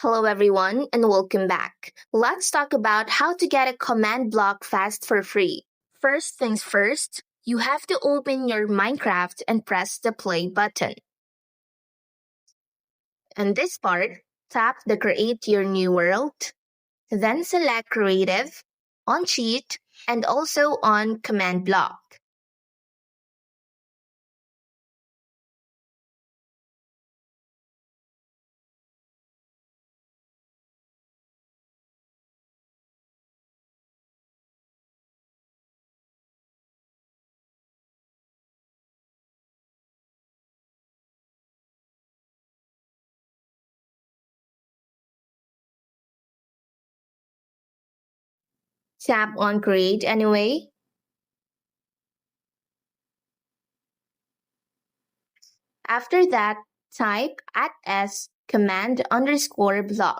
Hello, everyone, and welcome back. Let's talk about how to get a command block fast for free. First things first, you have to open your Minecraft and press the play button. On this part, tap the Create Your New World, then select Creative, on Cheat, and also on Command Block. Tap on Create Anyway. After that, type @s command_block.